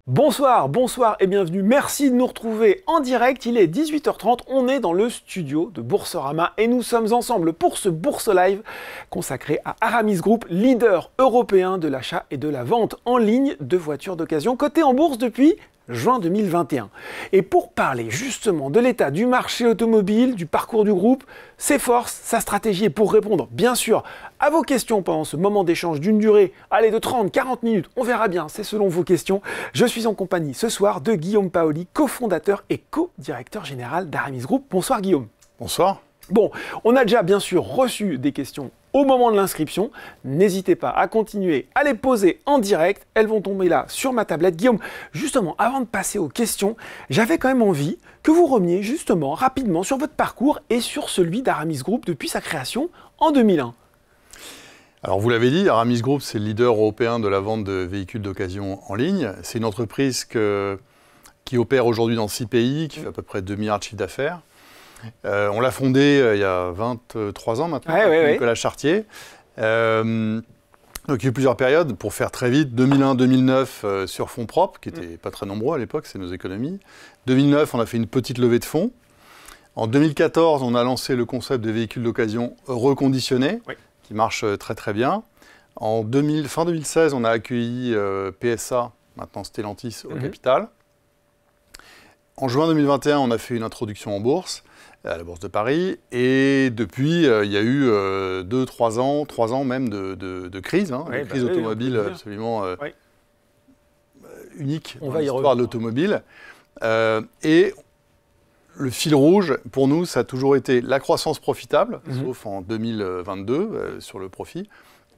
Bonsoir, bonsoir et bienvenue. Merci de nous retrouver en direct. Il est 18h30, on est dans le studio de Boursorama et nous sommes ensemble pour ce Bourse Live consacré à Aramis Group, leader européen de l'achat et de la vente en ligne de voitures d'occasion, coté en bourse depuis juin 2021. Et pour parler justement de l'état du marché automobile, du parcours du groupe, ses forces, sa stratégie et pour répondre bien sûr à vos questions pendant ce moment d'échange d'une durée, allez, de 30-40 minutes, on verra bien, c'est selon vos questions. Je suis en compagnie ce soir de Guillaume Paoli, cofondateur et co-directeur général d'Aramis Group. Bonsoir Guillaume. Bonsoir. Bon, on a déjà bien sûr reçu des questions au moment de l'inscription. N'hésitez pas à continuer à les poser en direct. Elles vont tomber là sur ma tablette. Guillaume, justement, avant de passer aux questions, j'avais quand même envie que vous reveniez justement rapidement sur votre parcours et sur celui d'Aramis Group depuis sa création en 2001. Alors vous l'avez dit, Aramis Group, c'est le leader européen de la vente de véhicules d'occasion en ligne. C'est une entreprise qui opère aujourd'hui dans 6 pays, qui fait à peu près 2 milliards de chiffre d'affaires. On l'a fondé il y a 23 ans maintenant, avec Nicolas Chartier. Donc il y a eu plusieurs périodes, pour faire très vite, 2001-2009 sur fonds propres, qui n'étaient pas très nombreux à l'époque, c'est nos économies. 2009, on a fait une petite levée de fonds. En 2014, on a lancé le concept de véhicules d'occasion reconditionnés, qui marche très très bien. Fin 2016, on a accueilli PSA, maintenant Stellantis, au capital. En juin 2021, on a fait une introduction en bourse, à la Bourse de Paris, et depuis, il y a eu 3 ans même de crise, de crise automobile absolument unique dans l'histoire de l'automobile. Et le fil rouge, pour nous, ça a toujours été la croissance profitable, sauf en 2022 sur le profit,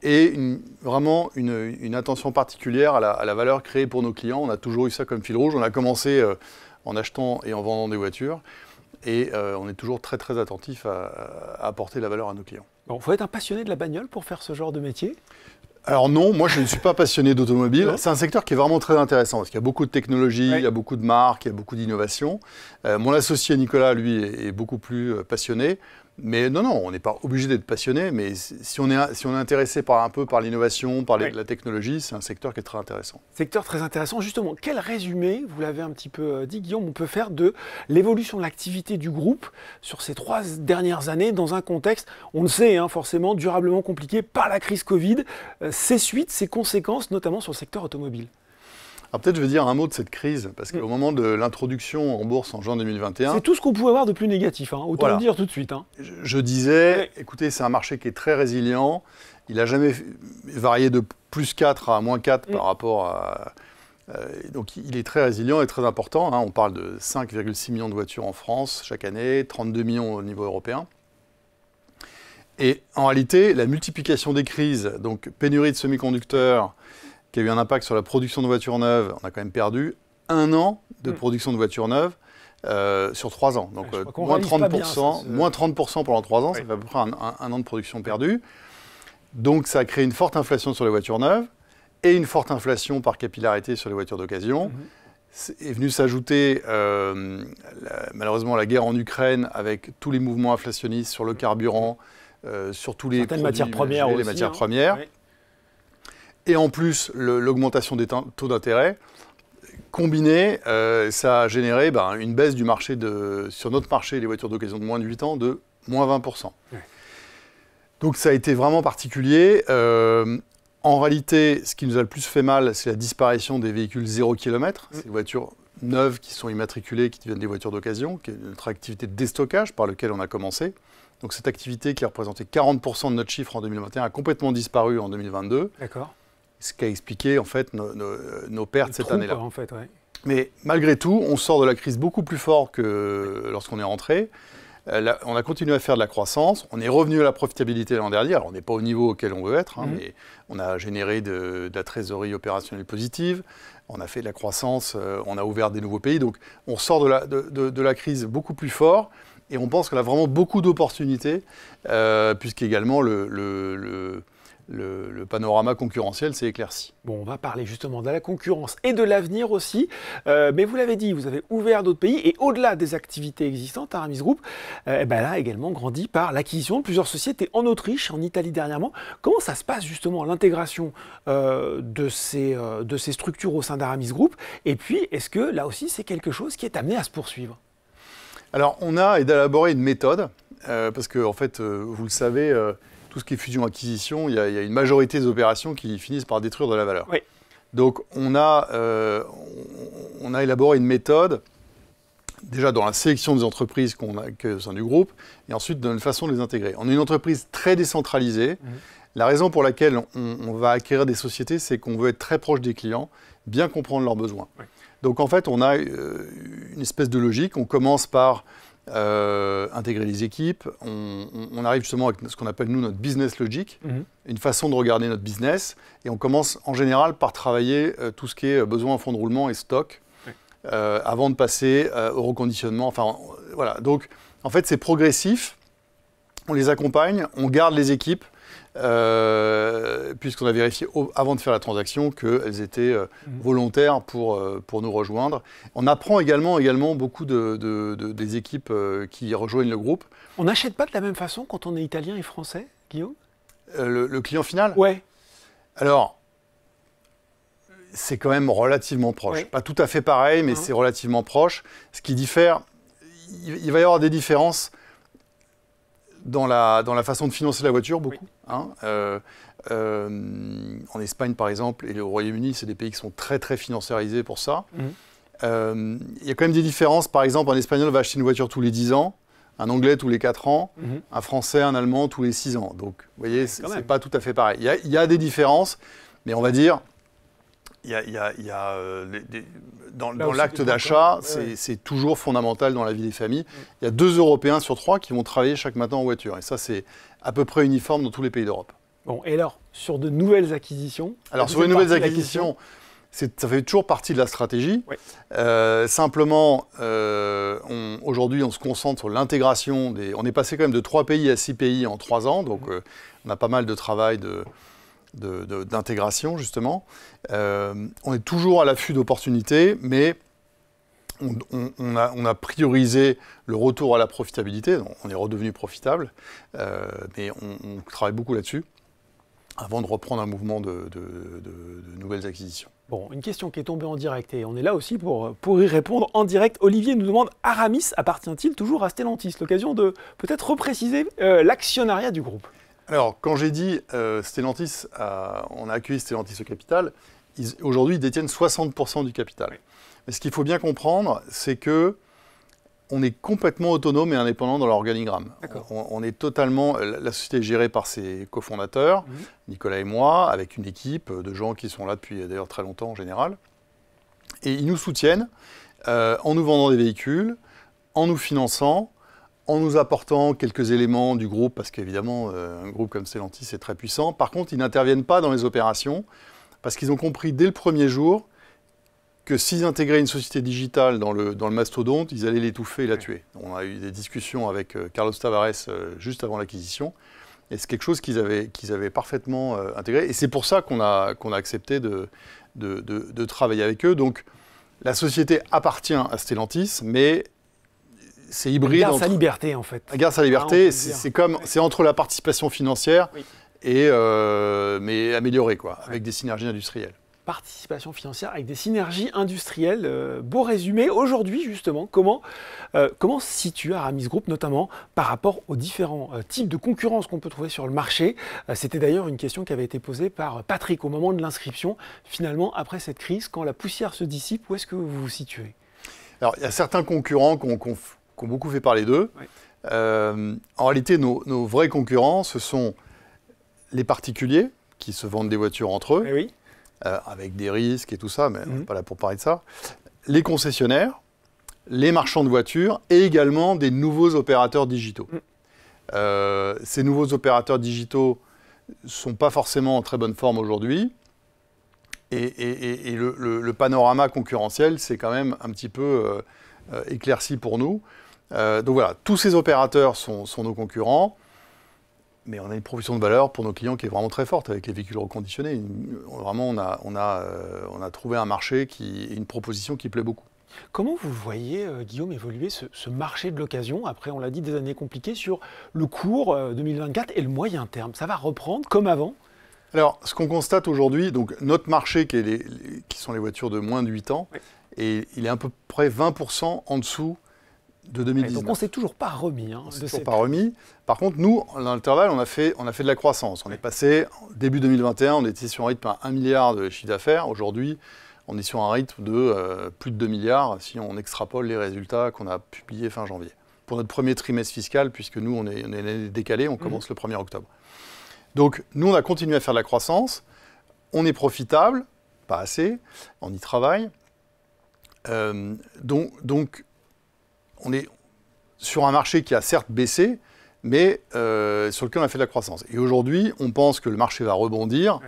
et vraiment une attention particulière à la valeur créée pour nos clients. On a toujours eu ça comme fil rouge. On a commencé en achetant et en vendant des voitures. Et on est toujours très très attentif à apporter la valeur à nos clients. Bon, il faut être un passionné de la bagnole pour faire ce genre de métier? Alors non, moi je ne suis pas passionné d'automobile. C'est un secteur qui est vraiment très intéressant parce qu'il y a beaucoup de technologies, il y a beaucoup de marques, il y a beaucoup d'innovations. Mon associé Nicolas, lui, est beaucoup plus passionné. Mais non, on n'est pas obligé d'être passionné, mais si on est intéressé un peu par l'innovation, par la technologie, c'est un secteur qui est très intéressant. Secteur très intéressant. Justement, quel résumé, vous l'avez un petit peu dit Guillaume, on peut faire de l'évolution de l'activité du groupe sur ces 3 dernières années dans un contexte, on le sait, forcément durablement compliqué par la crise Covid, ses suites, ses conséquences, notamment sur le secteur automobile? Alors peut-être je vais dire un mot de cette crise, parce qu'au moment de l'introduction en bourse en juin 2021... C'est tout ce qu'on pouvait avoir de plus négatif, autant le dire tout de suite. Je disais, écoutez, c'est un marché qui est très résilient, il n'a jamais varié de plus 4 à moins 4 par rapport à... donc il est très résilient et très important, on parle de 5,6 millions de voitures en France chaque année, 32 millions au niveau européen. Et en réalité, la multiplication des crises, donc pénurie de semi-conducteurs, qui a eu un impact sur la production de voitures neuves, on a quand même perdu 1 an de production de voitures neuves sur 3 ans. Donc moins 30% pendant 3 ans, ça fait à peu près un an de production perdue. Donc ça a créé une forte inflation sur les voitures neuves et une forte inflation par capillarité sur les voitures d'occasion. Est venu s'ajouter malheureusement la guerre en Ukraine avec tous les mouvements inflationnistes sur le carburant, sur tous les matières premières aussi, les matières premières. Et en plus, l'augmentation des taux d'intérêt, combinée, ça a généré une baisse du marché sur notre marché, les voitures d'occasion de moins de 8 ans, de moins 20%. Donc ça a été vraiment particulier. En réalité, ce qui nous a le plus fait mal, c'est la disparition des véhicules 0 km. C'est les voitures neuves qui sont immatriculées, qui deviennent des voitures d'occasion, qui est notre activité de déstockage par laquelle on a commencé. Donc cette activité qui a représenté 40% de notre chiffre en 2021 a complètement disparu en 2022. D'accord. Ce qui a expliqué en fait nos pertes cette année-là. En fait, Mais malgré tout, on sort de la crise beaucoup plus fort que lorsqu'on est rentré. On a continué à faire de la croissance. On est revenu à la profitabilité l'an dernier. Alors on n'est pas au niveau auquel on veut être, mais on a généré de la trésorerie opérationnelle positive. On a fait de la croissance. On a ouvert des nouveaux pays. Donc on sort de la crise beaucoup plus fort. Et on pense qu'on a vraiment beaucoup d'opportunités, puisqu'également le panorama concurrentiel s'est éclairci. Bon, on va parler justement de la concurrence et de l'avenir aussi, mais vous l'avez dit, vous avez ouvert d'autres pays et au-delà des activités existantes, Aramis Group là également grandi par l'acquisition de plusieurs sociétés en Autriche, en Italie dernièrement. Comment ça se passe justement l'intégration de ces structures au sein d'Aramis Group? Et puis, est-ce que là aussi c'est quelque chose qui est amené à se poursuivre? Alors, on a élaboré une méthode, parce que en fait, vous le savez, tout ce qui est fusion-acquisition, il y a une majorité des opérations qui finissent par détruire de la valeur. Oui. Donc, on a élaboré une méthode, déjà dans la sélection des entreprises qu'on a au sein du groupe, et ensuite dans la façon de les intégrer. On est une entreprise très décentralisée. La raison pour laquelle on va acquérir des sociétés, c'est qu'on veut être très proche des clients, bien comprendre leurs besoins. Oui. Donc, en fait, on a une espèce de logique. On commence par intégrer les équipes, on arrive justement avec ce qu'on appelle nous notre business logic, une façon de regarder notre business, et on commence en général par travailler tout ce qui est besoin en fonds de roulement et stock, avant de passer au reconditionnement. Enfin, voilà. Donc, en fait, c'est progressif, on les accompagne, on garde les équipes, puisqu'on a vérifié avant de faire la transaction qu'elles étaient volontaires pour nous rejoindre. On apprend également beaucoup des équipes qui rejoignent le groupe. On n'achète pas de la même façon quand on est italien et français, Guillaume? Le client final? Ouais. Alors, c'est quand même relativement proche. Ouais. Pas tout à fait pareil, mais c'est relativement proche. Ce qui diffère, il va y avoir des différences dans la façon de financer la voiture, beaucoup. Oui. En Espagne, par exemple, et au Royaume-Uni, c'est des pays qui sont très, très financiarisés pour ça. Il y a quand même des différences. Par exemple, un Espagnol va acheter une voiture tous les 10 ans, un Anglais tous les 4 ans, un Français, un Allemand tous les 6 ans. Donc, vous voyez, c'est pas tout à fait pareil. Il y a des différences, mais on va dire, dans l'acte d'achat, c'est toujours fondamental dans la vie des familles. Il y a 2 Européens sur 3 qui vont travailler chaque matin en voiture. Et ça, c'est à peu près uniforme dans tous les pays d'Europe. Bon, et alors, sur de nouvelles acquisitions? Alors, sur les nouvelles acquisitions, ça fait toujours partie de la stratégie. Oui. Simplement, aujourd'hui, on se concentre sur l'intégration des... On est passé quand même de 3 pays à 6 pays en 3 ans. Donc, on a pas mal de travail d'intégration, justement. On est toujours à l'affût d'opportunités, mais on a priorisé le retour à la profitabilité. Donc on est redevenu profitable, mais on travaille beaucoup là-dessus avant de reprendre un mouvement de nouvelles acquisitions. Bon, une question qui est tombée en direct, et on est là aussi pour y répondre en direct. Olivier nous demande, Aramis appartient-il toujours à Stellantis? L'occasion de peut-être repréciser l'actionnariat du groupe. Alors, quand j'ai dit Stellantis, on a accueilli Stellantis au capital, aujourd'hui, ils détiennent 60% du capital. Oui. Mais ce qu'il faut bien comprendre, c'est que on est complètement autonome et indépendant dans l'organigramme. On est totalement... La société est gérée par ses cofondateurs, Nicolas et moi, avec une équipe de gens qui sont là depuis d'ailleurs très longtemps en général. Et ils nous soutiennent en nous vendant des véhicules, en nous finançant, en nous apportant quelques éléments du groupe, parce qu'évidemment, un groupe comme Stellantis est très puissant. Par contre, ils n'interviennent pas dans les opérations, parce qu'ils ont compris dès le premier jour que s'ils intégraient une société digitale dans le mastodonte, ils allaient l'étouffer et la tuer. On a eu des discussions avec Carlos Tavares juste avant l'acquisition, et c'est quelque chose qu'ils avaient parfaitement intégré. Et c'est pour ça qu'on a accepté de travailler avec eux. Donc, la société appartient à Stellantis, mais c'est hybride. Elle garde sa liberté, en fait. Elle garde sa liberté, c'est entre la participation financière mais améliorée, quoi, avec des synergies industrielles. Participation financière avec des synergies industrielles. Beau résumé. Aujourd'hui, justement, comment se situe Aramis Group, notamment par rapport aux différents types de concurrence qu'on peut trouver sur le marché? C'était d'ailleurs une question qui avait été posée par Patrick au moment de l'inscription. Finalement, après cette crise, quand la poussière se dissipe, où est-ce que vous vous situez? Alors, il y a certains concurrents qui ont beaucoup fait parler d'eux. Oui. En réalité, nos vrais concurrents, ce sont les particuliers qui se vendent des voitures entre eux. Oui. Avec des risques et tout ça, mais on n'est pas là pour parler de ça. Les concessionnaires, les marchands de voitures et également des nouveaux opérateurs digitaux. Ces nouveaux opérateurs digitaux ne sont pas forcément en très bonne forme aujourd'hui. Et le panorama concurrentiel, c'est quand même un petit peu éclairci pour nous. Donc voilà, tous ces opérateurs sont nos concurrents. Mais on a une proposition de valeur pour nos clients qui est vraiment très forte avec les véhicules reconditionnés. Vraiment, on a trouvé un marché une proposition qui plaît beaucoup. Comment vous voyez, Guillaume, évoluer ce marché de l'occasion, après, on l'a dit, des années compliquées, sur le court 2024 et le moyen terme? Ça va reprendre comme avant? Alors, ce qu'on constate aujourd'hui, donc notre marché qui sont les voitures de moins de 8 ans, oui. Et il est à peu près 20% en dessous de 2019. Donc on ne s'est toujours pas remis. On ne s'est toujours pas remis. Par contre, nous, dans l'intervalle, on a fait de la croissance. On est passé, début 2021, on était sur un rythme à 1 milliard de chiffre d'affaires. Aujourd'hui, on est sur un rythme de plus de 2 milliards si on extrapole les résultats qu'on a publiés fin janvier. Pour notre premier trimestre fiscal, puisque nous, on est décalé, on commence le 1er octobre. Donc, nous, on a continué à faire de la croissance. On est profitable, pas assez, on y travaille. Donc, on est sur un marché qui a certes baissé, mais sur lequel on a fait de la croissance. Et aujourd'hui, on pense que le marché va rebondir,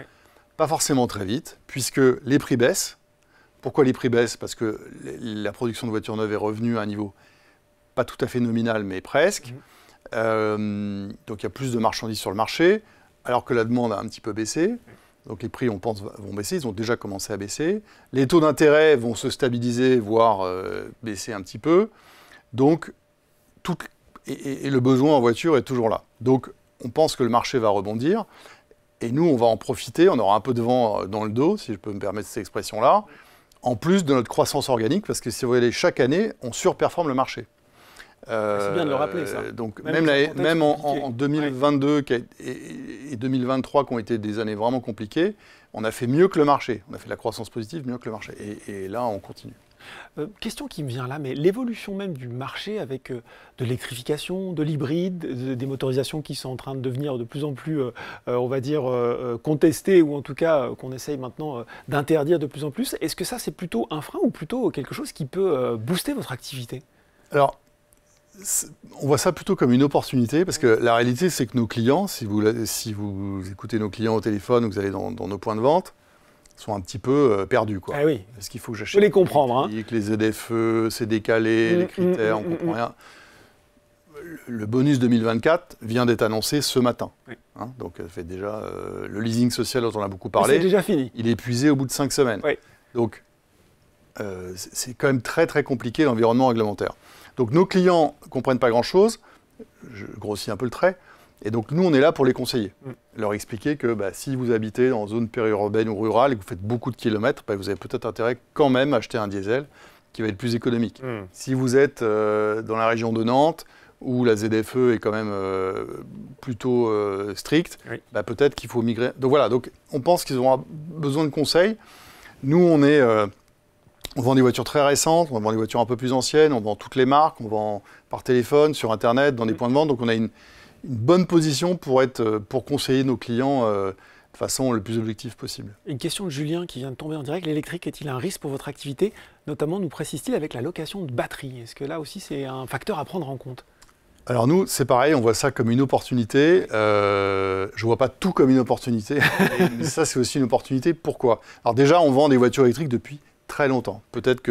pas forcément très vite, puisque les prix baissent. Pourquoi les prix baissent? Parce que la production de voitures neuves est revenue à un niveau pas tout à fait nominal, mais presque. Donc il y a plus de marchandises sur le marché, alors que la demande a un petit peu baissé. Donc les prix, on pense, vont baisser. Ils ont déjà commencé à baisser. Les taux d'intérêt vont se stabiliser, voire baisser un petit peu. Donc, et le besoin en voiture est toujours là. Donc, on pense que le marché va rebondir. Et nous, on va en profiter. On aura un peu de vent dans le dos, si je peux me permettre cette expression-là, en plus de notre croissance organique, parce que si vous voyez, chaque année, on surperforme le marché. C'est bien de le rappeler, ça. Donc, même en 2022 et 2023, qui ont été des années vraiment compliquées, on a fait mieux que le marché. On a fait de la croissance positive mieux que le marché. Et là, on continue. Question qui me vient là, mais l'évolution même du marché avec de l'électrification, de l'hybride, des motorisations qui sont en train de devenir de plus en plus, on va dire, contestées, ou en tout cas qu'on essaye maintenant d'interdire de plus en plus, est-ce que ça c'est plutôt un frein ou plutôt quelque chose qui peut booster votre activité? Alors, on voit ça plutôt comme une opportunité, parce que la réalité c'est que nos clients, si vous écoutez nos clients au téléphone ou que vous allez dans nos points de vente, sont un petit peu perdus, quoi. Ah oui. Parce qu'il faut que j'achète. Il faut les comprendre. Hein. Que les ZFE, c'est décalé, les critères, on ne comprend rien. Le bonus 2024 vient d'être annoncé ce matin. Oui. Hein, donc, ça fait déjà le leasing social dont on a beaucoup parlé. C'est déjà fini. Il est épuisé au bout de 5 semaines. Oui. Donc, c'est quand même très, très compliqué l'environnement réglementaire. Donc, nos clients ne comprennent pas grand-chose. Je grossis un peu le trait. Et donc, nous, on est là pour les conseiller. Leur expliquer que si vous habitez dans une zone périurbaine ou rurale et que vous faites beaucoup de kilomètres, vous avez peut-être intérêt quand même à acheter un diesel qui va être plus économique. Si vous êtes dans la région de Nantes, où la ZFE est quand même plutôt stricte, peut-être qu'il faut migrer. Donc voilà, donc, on pense qu'ils auront besoin de conseils. Nous, on vend des voitures très récentes, on vend des voitures un peu plus anciennes, on vend toutes les marques, on vend par téléphone, sur Internet, dans des points de vente. Donc on a une bonne position pour conseiller nos clients de façon le plus objective possible. Une question de Julien qui vient de tomber en direct. L'électrique est-il un risque pour votre activité? Notamment, nous précise-t-il, avec la location de batteries. Est-ce que là aussi, c'est un facteur à prendre en compte? Alors nous, c'est pareil, on voit ça comme une opportunité. Je ne vois pas tout comme une opportunité, mais ça, c'est aussi une opportunité. Pourquoi? Alors déjà, on vend des voitures électriques depuis très longtemps. Peut-être que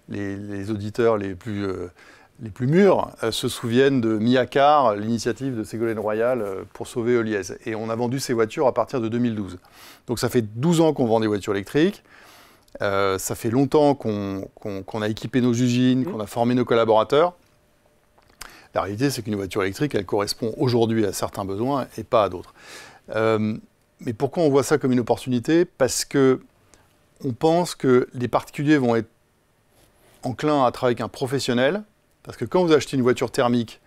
les auditeurs les plus mûrs se souviennent de Miacar, l'initiative de Ségolène Royal pour sauver Heuliez. Et on a vendu ces voitures à partir de 2012. Donc ça fait 12 ans qu'on vend des voitures électriques. Ça fait longtemps qu'on a équipé nos usines, qu'on a formé nos collaborateurs. La réalité, c'est qu'une voiture électrique, elle correspond aujourd'hui à certains besoins et pas à d'autres. Mais pourquoi on voit ça comme une opportunité? Parce que on pense que les particuliers vont être enclins à travailler avec un professionnel. Parce que quand vous achetez une voiture thermique,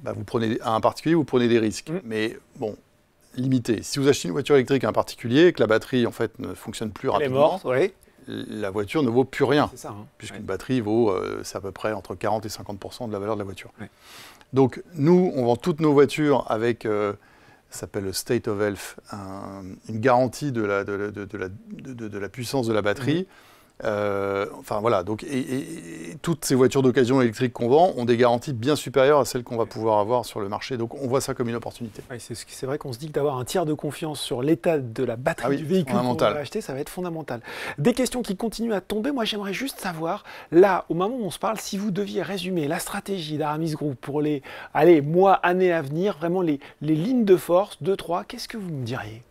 vous prenez à un particulier, vous prenez des risques. Mais bon, limité. Si vous achetez une voiture électrique à un particulier et que la batterie en fait ne fonctionne plus rapidement, la voiture ne vaut plus rien. C'est ça, hein. Puisqu'une batterie vaut, c'est à peu près entre 40 et 50% de la valeur de la voiture. Donc nous, on vend toutes nos voitures avec, ça s'appelle le State of Health, une garantie de la puissance de la batterie. Enfin voilà, donc, et toutes ces voitures d'occasion électriques qu'on vend ont des garanties bien supérieures à celles qu'on va pouvoir avoir sur le marché. Donc on voit ça comme une opportunité. Oui, c'est vrai qu'on se dit que d'avoir un tiers de confiance sur l'état de la batterie du véhicule qu'on va acheter, ça va être fondamental. Des questions qui continuent à tomber. Moi, j'aimerais juste savoir, là, au moment où on se parle, si vous deviez résumer la stratégie d'Aramis Group pour les mois, années à venir, vraiment les lignes de force, 2, 3, qu'est-ce que vous me diriez?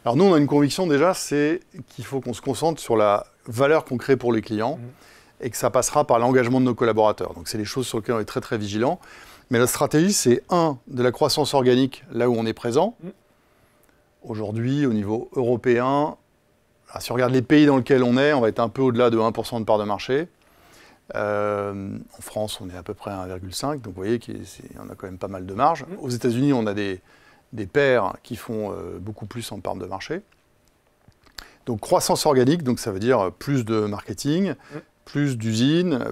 Alors nous, on a une conviction déjà, c'est qu'il faut qu'on se concentre sur la valeur qu'on crée pour les clients et que ça passera par l'engagement de nos collaborateurs. Donc c'est des choses sur lesquelles on est très très vigilant. Mais la stratégie, c'est de la croissance organique là où on est présent. Aujourd'hui, au niveau européen, si on regarde les pays dans lesquels on va être un peu au-delà de 1% de part de marché. En France, on est à peu près à 1,5, donc vous voyez qu'on a quand même pas mal de marge. Aux États-Unis, on a des pairs qui font beaucoup plus en part de marché. Donc croissance organique, donc ça veut dire plus de marketing, plus d'usines,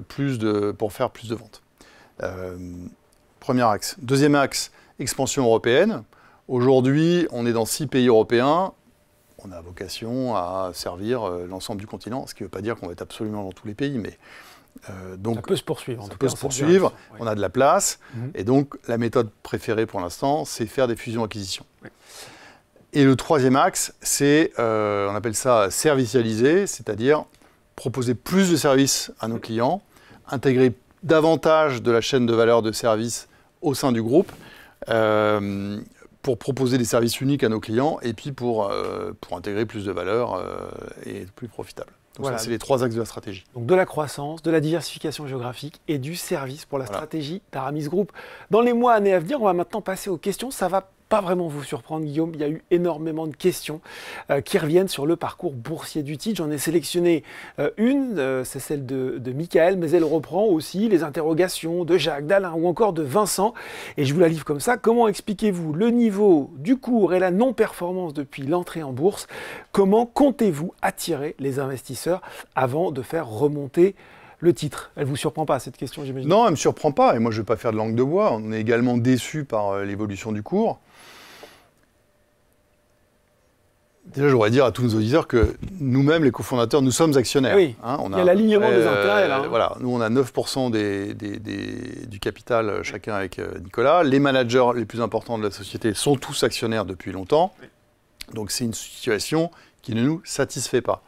pour faire plus de ventes. Premier axe. Deuxième axe, expansion européenne. Aujourd'hui, on est dans 6 pays européens. On a vocation à servir l'ensemble du continent, ce qui ne veut pas dire qu'on va être absolument dans tous les pays, mais donc, ça peut se poursuivre. Ça peut se poursuivre, on a de la place, et donc la méthode préférée pour l'instant, c'est faire des fusions-acquisitions. Et le troisième axe, c'est, on appelle ça servicialiser, c'est-à-dire proposer plus de services à nos clients, intégrer davantage de la chaîne de valeur de services au sein du groupe, pour proposer des services uniques à nos clients, et puis pour intégrer plus de valeur et être plus profitable. Donc voilà, c'est les 3 axes de la stratégie. Donc de la croissance, de la diversification géographique et du service pour la stratégie d'Aramis Group. Dans les mois, années à venir, on va maintenant passer aux questions. Ça va pas vraiment vous surprendre, Guillaume. Il y a eu énormément de questions qui reviennent sur le parcours boursier du titre. J'en ai sélectionné une, c'est celle de Michael, mais elle reprend aussi les interrogations de Jacques, d'Alain ou encore de Vincent. Et je vous la livre comme ça. Comment expliquez-vous le niveau du cours et la non-performance depuis l'entrée en bourse? Comment comptez-vous attirer les investisseurs avant de faire remonter le titre? Elle ne vous surprend pas, cette question, j'imagine? Non, elle ne me surprend pas. Et moi, je ne vais pas faire de langue de bois. On est également déçus par l'évolution du cours. Déjà, j'aurais dire à tous nos auditeurs que nous-mêmes, les cofondateurs, nous sommes actionnaires. Oui, il y a l'alignement des intérêts, là. Voilà, nous, on a 9% du capital, chacun avec Nicolas. Les managers les plus importants de la société sont tous actionnaires depuis longtemps. Donc, c'est une situation qui ne nous satisfait pas.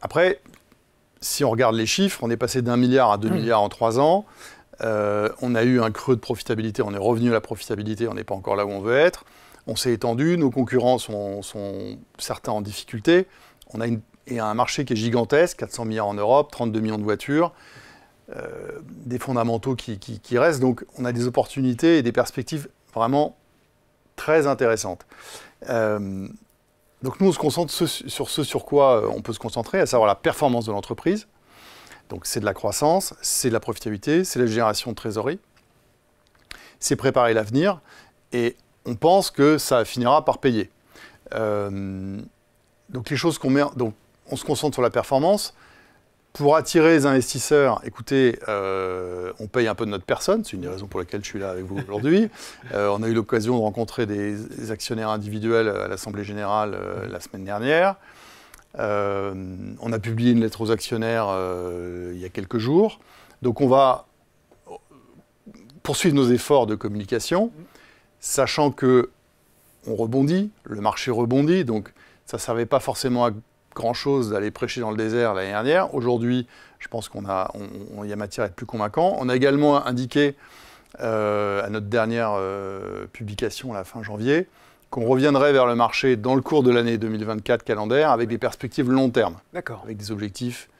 Après, si on regarde les chiffres, on est passé d'1 milliard à 2 milliards en 3 ans. On a eu un creux de profitabilité, on est revenu à la profitabilité, on n'est pas encore là où on veut être. On s'est étendu, nos concurrents sont certains en difficulté. On a un marché qui est gigantesque, 400 milliards en Europe, 32 millions de voitures, des fondamentaux qui restent. Donc on a des opportunités et des perspectives vraiment très intéressantes. Donc nous, on se concentre sur ce sur quoi on peut se concentrer, à savoir la performance de l'entreprise. Donc c'est de la croissance, c'est de la profitabilité, c'est la génération de trésorerie, c'est préparer l'avenir, et on pense que ça finira par payer. Donc les choses qu'on met, donc on se concentre sur la performance. Pour attirer les investisseurs, écoutez, on paye un peu de notre personne, c'est une des raisons pour lesquelles je suis là avec vous aujourd'hui. On a eu l'occasion de rencontrer des actionnaires individuels à l'Assemblée Générale la semaine dernière. On a publié une lettre aux actionnaires il y a quelques jours. Donc on va poursuivre nos efforts de communication, sachant que on rebondit, le marché rebondit, donc ça ne servait pas forcément à grand-chose d'aller prêcher dans le désert l'année dernière. Aujourd'hui, je pense qu'il y a matière à être plus convaincant. On a également indiqué à notre dernière publication à la fin janvier qu'on reviendrait vers le marché dans le cours de l'année 2024 calendaire avec des perspectives long terme, avec des objectifs,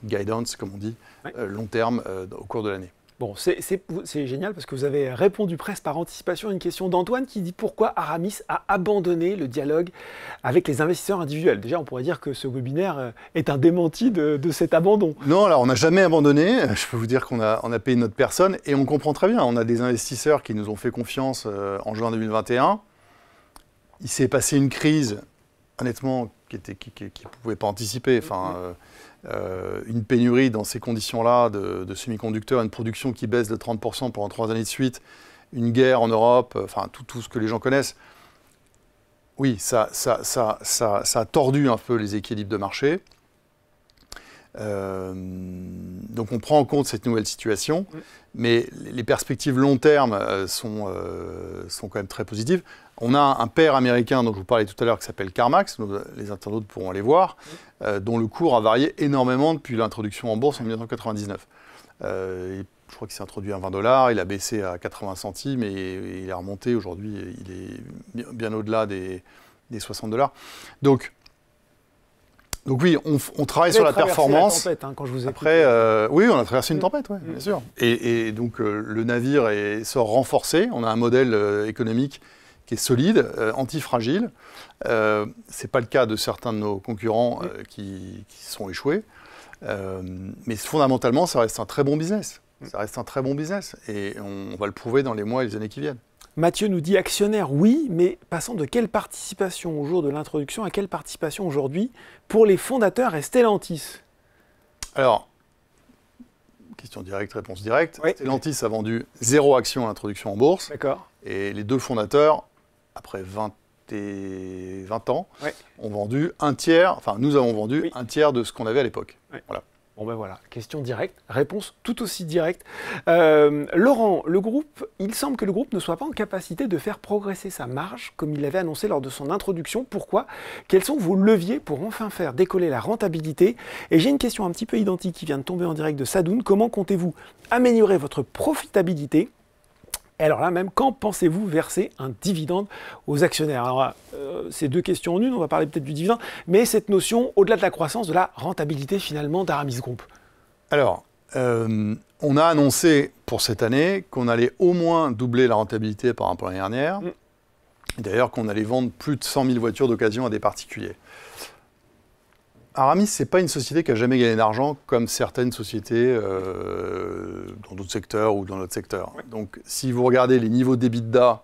guidance comme on dit, long terme au cours de l'année. Bon, c'est génial parce que vous avez répondu presque par anticipation à une question d'Antoine qui dit pourquoi Aramis a abandonné le dialogue avec les investisseurs individuels. Déjà, on pourrait dire que ce webinaire est un démenti de cet abandon. Non, alors on n'a jamais abandonné. Je peux vous dire qu'on a payé notre personne et on comprend très bien. On a des investisseurs qui nous ont fait confiance en juin 2021. Il s'est passé une crise, honnêtement, qui ne pouvait pas anticiper. Enfin, une pénurie dans ces conditions-là de semi-conducteurs, une production qui baisse de 30% pendant 3 années de suite, une guerre en Europe, enfin tout ce que les gens connaissent. Oui, ça a tordu un peu les équilibres de marché. Donc on prend en compte cette nouvelle situation, mais les perspectives long terme sont quand même très positives. On a un pair américain dont je vous parlais tout à l'heure qui s'appelle CarMax, les internautes pourront aller voir, dont le cours a varié énormément depuis l'introduction en bourse en 1999. Je crois qu'il s'est introduit à 20 $, il a baissé à 80 centimes et il est remonté aujourd'hui, il est bien au-delà des 60 $. Donc oui, on travaille sur la performance. La tempête, hein, quand je vous ai Après, oui, on a traversé une tempête, ouais, bien sûr. Et donc le navire sort renforcé. On a un modèle économique qui est solide, antifragile. C'est pas le cas de certains de nos concurrents qui sont échoués. Mais fondamentalement, ça reste un très bon business. Ça reste un très bon business. Et on va le prouver dans les mois et les années qui viennent. Mathieu nous dit actionnaire, oui, mais passant de quelle participation au jour de l'introduction à quelle participation aujourd'hui pour les fondateurs et Stellantis? Alors, question directe, réponse directe. Oui. Stellantis a vendu 0 action à l'introduction en bourse. D'accord. Et les deux fondateurs, après 20 ans, ont vendu un tiers, enfin nous avons vendu un tiers de ce qu'on avait à l'époque. Voilà. Bon ben voilà, question directe, réponse tout aussi directe. Laurent, il semble que le groupe ne soit pas en capacité de faire progresser sa marge, comme il l'avait annoncé lors de son introduction. Pourquoi? Quels sont vos leviers pour enfin faire décoller la rentabilité? Et j'ai une question un petit peu identique qui vient de tomber en direct de Sadoun. Comment comptez-vous améliorer votre profitabilité? Et alors là même, quand pensez-vous verser un dividende aux actionnaires? Alors c'est deux questions en une, on va parler peut-être du dividende, mais cette notion, au-delà de la croissance, de la rentabilité finalement d'Aramis Group. Alors, on a annoncé pour cette année qu'on allait au moins doubler la rentabilité par rapport à l'année dernière. D'ailleurs, qu'on allait vendre plus de 100 000 voitures d'occasion à des particuliers. Aramis, ce n'est pas une société qui a jamais gagné d'argent comme certaines sociétés dans d'autres secteurs ou dans notre secteur. Donc, si vous regardez les niveaux d'EBITDA...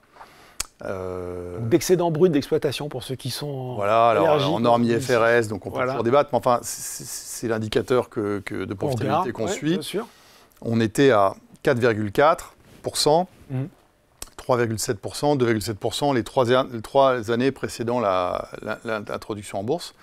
d'excédent brut d'exploitation pour ceux qui sont voilà, alors en norme IFRS, donc on peut toujours débattre, mais enfin, c'est l'indicateur de profitabilité qu'on suit. Bien sûr. On était à 4,4%, 3,7%, 2,7% les trois années précédant l'introduction en bourse.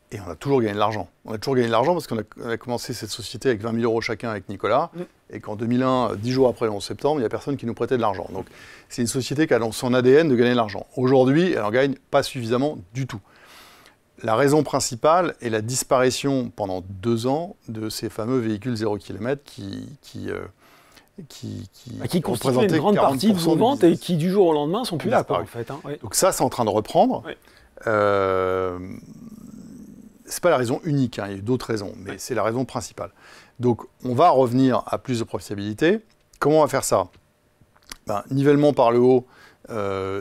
Et on a toujours gagné de l'argent. On a toujours gagné de l'argent parce qu'on a commencé cette société avec 20 000 € chacun avec Nicolas. Et qu'en 2001, 10 jours après le 11 septembre, il n'y a personne qui nous prêtait de l'argent. Donc c'est une société qui a dans son ADN de gagner de l'argent. Aujourd'hui, elle n'en gagne pas suffisamment du tout. La raison principale est la disparition pendant 2 ans de ces fameux véhicules 0 km qui constituent une grande partie de vos ventes et qui du jour au lendemain sont plus là, quoi, en fait. Hein. Donc ça, c'est en train de reprendre. C'est pas la raison unique, hein, il y a d'autres raisons, mais c'est la raison principale. Donc on va revenir à plus de profitabilité. Comment on va faire ça? Nivellement par le haut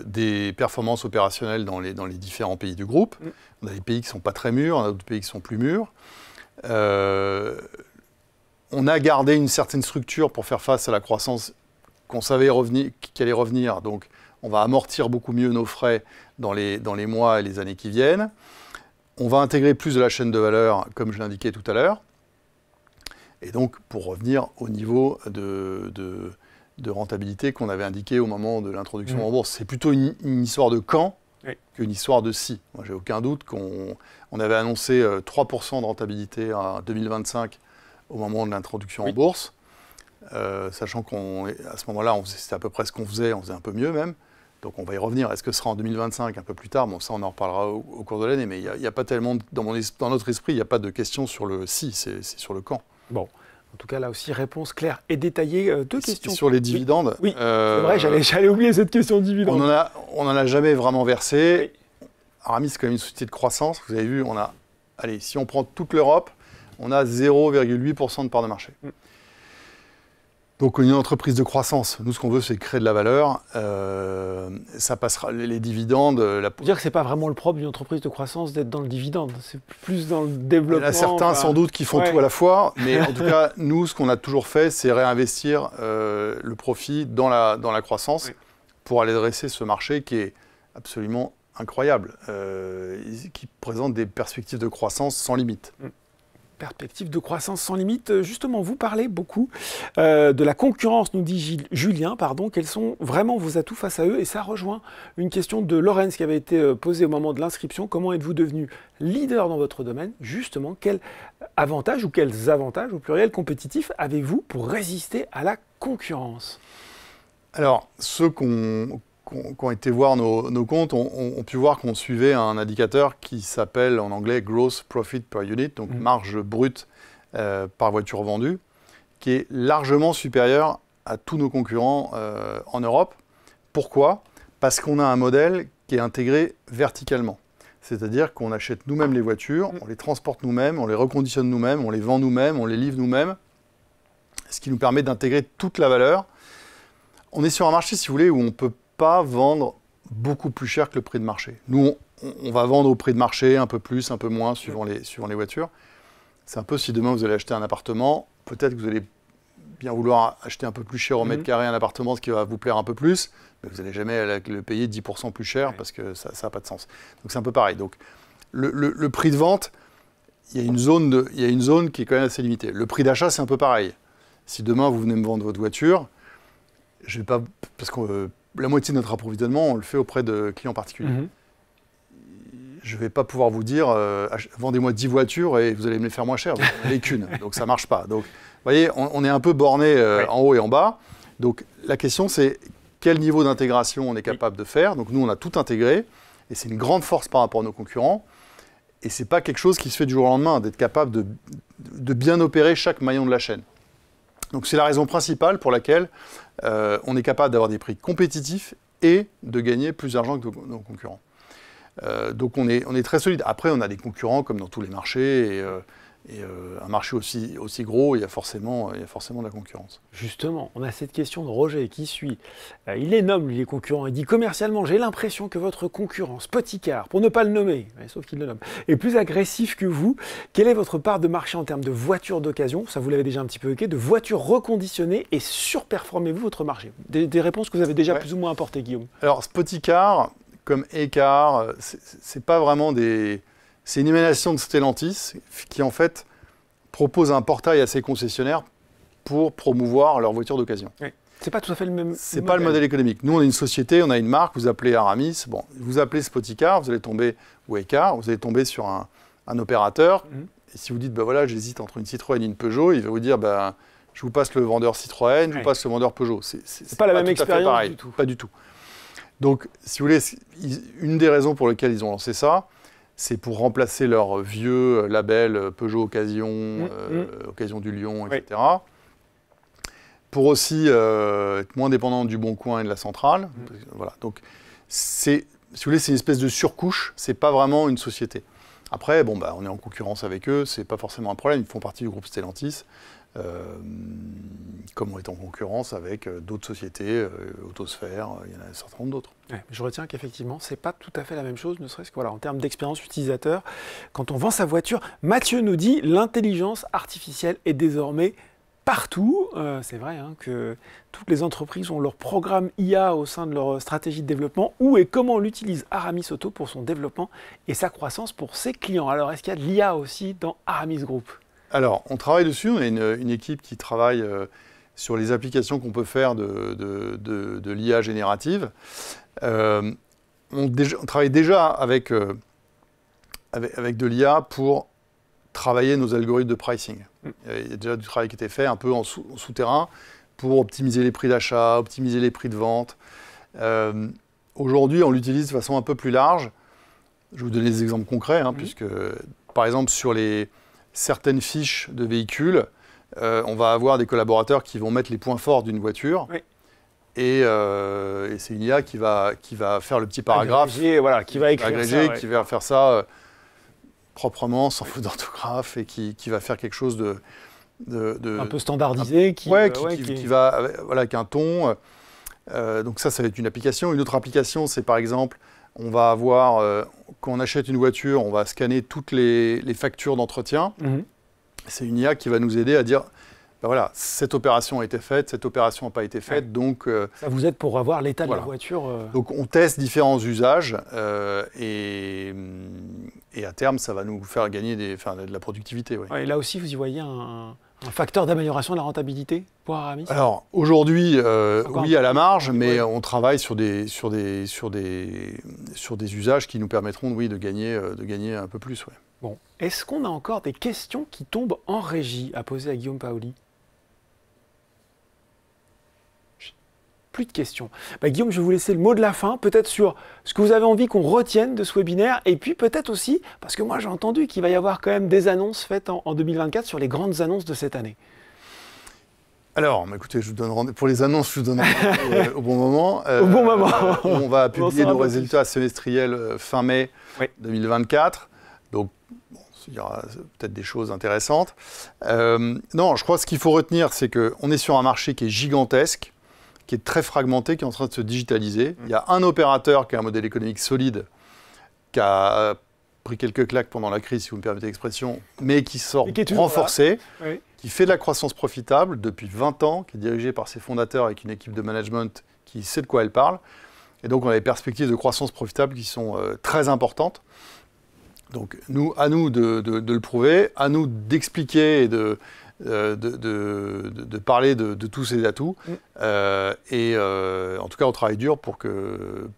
des performances opérationnelles dans les différents pays du groupe. On a des pays qui ne sont pas très mûrs, on a d'autres pays qui sont plus mûrs. On a gardé une certaine structure pour faire face à la croissance qu'on savait qu'elle allait revenir. Donc on va amortir beaucoup mieux nos frais dans les mois et les années qui viennent. On va intégrer plus de la chaîne de valeur, comme je l'indiquais tout à l'heure. Et donc, pour revenir au niveau de rentabilité qu'on avait indiqué au moment de l'introduction en bourse, c'est plutôt une histoire de quand qu'une histoire de si. Moi, j'ai aucun doute qu'on avait annoncé 3% de rentabilité en 2025 au moment de l'introduction en bourse, sachant qu'à ce moment-là, c'était à peu près ce qu'on faisait, on faisait un peu mieux même. Donc on va y revenir. Est-ce que ce sera en 2025, un peu plus tard? Bon, ça, on en reparlera au cours de l'année, mais il n'y a pas tellement, dans notre esprit, il n'y a pas de question sur le si, c'est sur le quand. Bon, en tout cas, là aussi, réponse claire et détaillée. Deux questions. Sur les dividendes. Oui, c'est vrai, j'allais oublier cette question de dividendes. On n'en a jamais vraiment versé. Aramis, c'est quand même une société de croissance. Vous avez vu, allez, si on prend toute l'Europe, on a 0,8% de part de marché. Donc, une entreprise de croissance, nous, ce qu'on veut, c'est créer de la valeur. Ça passera les dividendes. Dire que c'est pas vraiment le propre d'une entreprise de croissance d'être dans le dividende. C'est plus dans le développement. Il y en a certains, sans doute, qui font tout à la fois. Mais en tout cas, nous, ce qu'on a toujours fait, c'est réinvestir le profit dans la croissance pour aller dresser ce marché qui est absolument incroyable, qui présente des perspectives de croissance sans limite. Perspective de croissance sans limite. Justement, vous parlez beaucoup de la concurrence, nous dit Julien. Quels sont vraiment vos atouts face à eux? Et ça rejoint une question de Laurence qui avait été posée au moment de l'inscription. Comment êtes-vous devenu leader dans votre domaine? Justement, quels avantages ou quels avantages au pluriel compétitifs avez-vous pour résister à la concurrence? Alors, ceux qui ont été voir nos comptes ont pu voir qu'on suivait un indicateur qui s'appelle en anglais Gross Profit per Unit, donc marge brute par voiture vendue, qui est largement supérieur à tous nos concurrents en Europe. Pourquoi? Parce qu'on a un modèle qui est intégré verticalement. C'est-à-dire qu'on achète nous-mêmes les voitures, on les transporte nous-mêmes, on les reconditionne nous-mêmes, on les vend nous-mêmes, on les livre nous-mêmes, ce qui nous permet d'intégrer toute la valeur. On est sur un marché, si vous voulez, où on ne peut pas vendre beaucoup plus cher que le prix de marché. Nous, on va vendre au prix de marché, un peu plus, un peu moins, suivant les voitures. C'est un peu si demain vous allez acheter un appartement, peut-être que vous allez bien vouloir acheter un peu plus cher au mètre carré un appartement, ce qui va vous plaire un peu plus, mais vous n'allez jamais le payer 10% plus cher parce que ça n'a pas de sens. Donc c'est un peu pareil. Donc le prix de vente, il y a une zone qui est quand même assez limitée. Le prix d'achat, c'est un peu pareil. Si demain vous venez me vendre votre voiture, je vais pas, parce que la moitié de notre approvisionnement, on le fait auprès de clients particuliers. Je ne vais pas pouvoir vous dire, vendez-moi 10 voitures et vous allez me les faire moins cher. Vous n'en avez qu'une, donc ça ne marche pas. Donc, vous voyez, on est un peu borné en haut et en bas. Donc, la question, c'est quel niveau d'intégration on est capable de faire. Donc, nous, on a tout intégré et c'est une grande force par rapport à nos concurrents. Et ce n'est pas quelque chose qui se fait du jour au lendemain, d'être capable de bien opérer chaque maillon de la chaîne. Donc, c'est la raison principale pour laquelle on est capable d'avoir des prix compétitifs et de gagner plus d'argent que nos concurrents. Donc on est très solide. Après, on a des concurrents comme dans tous les marchés. Et un marché aussi gros, il y a forcément de la concurrence. Justement, on a cette question de Roger qui suit. Il les nomme, lui, les concurrents. Il dit commercialement, j'ai l'impression que votre concurrent, Spoticar, pour ne pas le nommer, sauf qu'il le nomme, est plus agressif que vous. Quelle est votre part de marché en termes de voitures d'occasion? Ça, vous l'avez déjà un petit peu évoqué, de voitures reconditionnées, et surperformez-vous votre marché? Des réponses que vous avez déjà plus ou moins apportées, Guillaume. Alors, Spoticar, comme Ekar, c'est pas vraiment des... C'est une émanation de Stellantis qui, en fait, propose un portail à ses concessionnaires pour promouvoir leurs voitures d'occasion. Oui. C'est pas tout à fait le même modèle. C'est pas le modèle économique. Nous, on est une société, on a une marque, vous appelez Aramis, bon, vous appelez Spoticar, vous allez tomber, ou Ekar, vous allez tomber sur un opérateur. Et si vous dites, voilà, j'hésite entre une Citroën et une Peugeot, il va vous dire, je vous passe le vendeur Citroën, je vous passe le vendeur Peugeot. C'est pas la même expérience du tout. Pas du tout. Donc, si vous voulez, une des raisons pour lesquelles ils ont lancé ça, c'est pour remplacer leur vieux label Peugeot Occasion, Occasion du Lion, etc. Pour aussi être moins dépendant du Bon Coin et de la Centrale. Voilà. Donc, si vous voulez, c'est une espèce de surcouche, c'est pas vraiment une société. Après, on est en concurrence avec eux, c'est pas forcément un problème, ils font partie du groupe Stellantis. Comme on est en concurrence avec d'autres sociétés, Autosphère, il y en a un certain nombre d'autres. Ouais, je retiens qu'effectivement, ce n'est pas tout à fait la même chose, ne serait-ce que en termes d'expérience utilisateur. Quand on vend sa voiture, Mathieu nous dit l'intelligence artificielle est désormais partout. C'est vrai que toutes les entreprises ont leur programme IA au sein de leur stratégie de développement. Où et comment l'utilise Aramis Auto pour son développement et sa croissance pour ses clients? Alors, est-ce qu'il y a de l'IA aussi dans Aramis Group? Alors, on travaille dessus. On a une équipe qui travaille sur les applications qu'on peut faire de l'IA générative. On travaille déjà avec de l'IA pour travailler nos algorithmes de pricing. Il y a déjà du travail qui a été fait un peu en souterrain pour optimiser les prix d'achat, optimiser les prix de vente. Aujourd'hui, on l'utilise de façon un peu plus large. Je vais vous donner des exemples concrets, puisque, par exemple, sur certaines fiches de véhicules, on va avoir des collaborateurs qui vont mettre les points forts d'une voiture. Oui. Et c'est une IA qui va faire le petit paragraphe. Qui va écrire agrégé, qui va faire ça proprement, sans faute d'orthographe, et qui va faire quelque chose de un peu standardisé. Qui va avec un ton. Donc ça va être une application. Une autre application, c'est par exemple, on va avoir, quand on achète une voiture, on va scanner toutes les factures d'entretien. C'est une IA qui va nous aider à dire, ben voilà, cette opération a été faite, cette opération n'a pas été faite, donc... ça vous aide pour avoir l'état de la voiture. Donc on teste différents usages et à terme, ça va nous faire gagner de la productivité. Ouais. Ouais, et là aussi, vous y voyez un facteur d'amélioration de la rentabilité pour Aramis? Alors aujourd'hui, oui à la marge, mais on travaille sur des usages qui nous permettront, oui, de gagner un peu plus. Ouais. Bon, est-ce qu'on a encore des questions qui tombent en régie à poser à Guillaume Paoli? Plus de questions. Guillaume, je vais vous laisser le mot de la fin, peut-être sur ce que vous avez envie qu'on retienne de ce webinaire, et puis peut-être aussi, parce que moi j'ai entendu qu'il va y avoir quand même des annonces faites en 2024 sur les grandes annonces de cette année. Alors, écoutez, pour les annonces, je vous donne au bon moment. Au bon moment. On va publier nos résultats semestriels fin mai 2024. Donc, il y aura peut-être des choses intéressantes. Non, je crois que ce qu'il faut retenir, c'est qu'on est sur un marché qui est gigantesque, qui est très fragmenté, qui est en train de se digitaliser. Il y a un opérateur qui a un modèle économique solide, qui a pris quelques claques pendant la crise, si vous me permettez l'expression, mais qui sort renforcé, qui fait de la croissance profitable depuis 20 ans, qui est dirigé par ses fondateurs avec une équipe de management qui sait de quoi elle parle. Et donc, on a des perspectives de croissance profitable qui sont très importantes. Donc, à nous de le prouver, à nous d'expliquer et de parler de tous ces atouts. En tout cas, on travaille dur pour que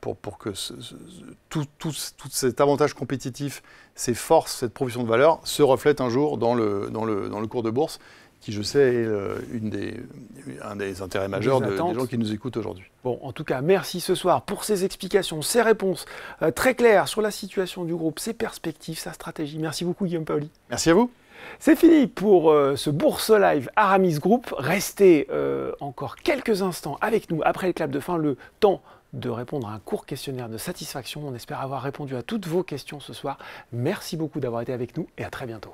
tout cet avantage compétitif, ces forces, cette proposition de valeur, se reflètent un jour dans le cours de bourse, qui, je sais, est un des intérêts majeurs des gens qui nous écoutent aujourd'hui. Bon, en tout cas, merci ce soir pour ces explications, ces réponses très claires sur la situation du groupe, ses perspectives, sa stratégie. Merci beaucoup, Guillaume Paoli. Merci à vous. C'est fini pour ce Bourse Live Aramis Group. Restez encore quelques instants avec nous après le clap de fin, le temps de répondre à un court questionnaire de satisfaction. On espère avoir répondu à toutes vos questions ce soir. Merci beaucoup d'avoir été avec nous et à très bientôt.